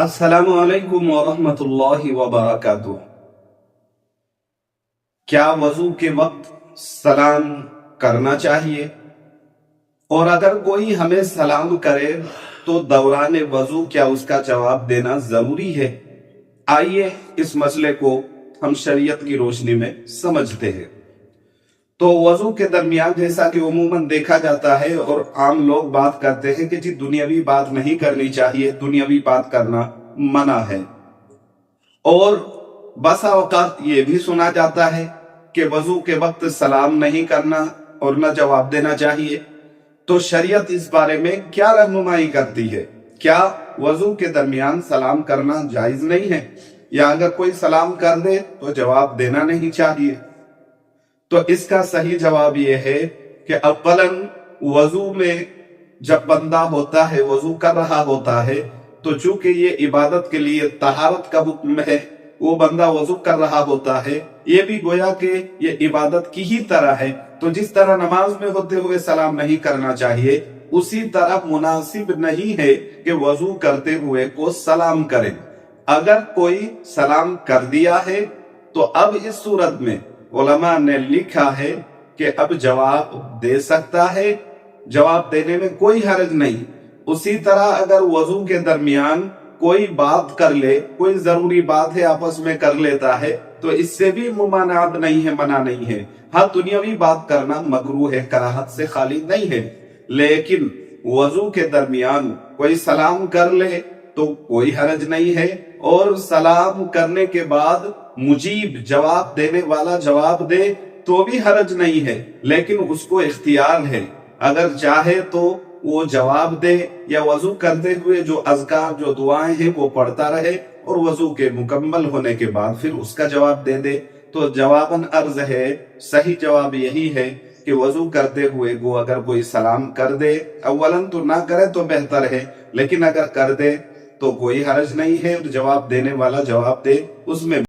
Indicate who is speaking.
Speaker 1: السلام علیکم ورحمۃ اللہ وبرکاتہ۔ کیا وضو کے وقت سلام کرنا چاہیے؟ اور اگر کوئی ہمیں سلام کرے تو دوران وضو کیا اس کا جواب دینا ضروری ہے؟ آئیے اس مسئلے کو ہم شریعت کی روشنی میں سمجھتے ہیں۔ تو وضو کے درمیان جیسا کہ عموماً دیکھا جاتا ہے اور عام لوگ بات کرتے ہیں کہ جی دنیاوی بات نہیں کرنی چاہیے، دنیاوی بات کرنا منع ہے۔ اور بسا اوقات یہ بھی سنا جاتا ہے کہ وضو کے وقت سلام نہیں کرنا اور نہ جواب دینا چاہیے۔ تو شریعت اس بارے میں کیا رہنمائی کرتی ہے؟ کیا وضو کے درمیان سلام کرنا جائز نہیں ہے، یا اگر کوئی سلام کر دے تو جواب دینا نہیں چاہیے؟ تو اس کا صحیح جواب یہ ہے کہ اولاً وضو میں جب بندہ ہوتا ہے، وضو کر رہا ہوتا ہے، تو چونکہ یہ عبادت کے لیے طہارت کا حکم ہے، وہ بندہ وضو کر رہا ہوتا ہے، یہ بھی گویا کہ یہ عبادت کی ہی طرح ہے۔ تو جس طرح نماز میں ہوتے ہوئے سلام نہیں کرنا چاہیے، اسی طرح مناسب نہیں ہے کہ وضو کرتے ہوئے کو سلام کرے۔ اگر کوئی سلام کر دیا ہے تو اب اس صورت میں علماء نے لکھا ہے کہ اب جواب دے سکتا ہے، جواب دینے میں کوئی حرج نہیں۔ اسی طرح اگر وضو کے درمیان کوئی بات کر لے، کوئی ضروری بات ہے آپس میں کر لیتا ہے، تو اس سے بھی ممانعت نہیں ہے، منع نہیں ہے۔ ہاں، دنیاوی بات کرنا مکروہ ہے، کراہت سے خالی نہیں ہے، لیکن وضو کے درمیان کوئی سلام کر لے تو کوئی حرج نہیں ہے، اور سلام کرنے کے بعد مجیب جواب دینے والا جواب دے تو بھی حرج نہیں ہے، لیکن اس کو اختیار ہے، اگر چاہے تو وہ جواب دے یا وضو کرتے ہوئے جو اذکار، جو دعائیں ہیں وہ پڑھتا رہے، اور وضو کے مکمل ہونے کے بعد پھر اس کا جواب دے دے۔ تو جواباً عرض ہے، صحیح جواب یہی ہے کہ وضو کرتے ہوئے کو اگر کوئی سلام کر دے، اولاً تو نہ کرے تو بہتر ہے، لیکن اگر کر دے تو کوئی حرج نہیں ہے، اور جواب دینے والا جواب دے، اس میں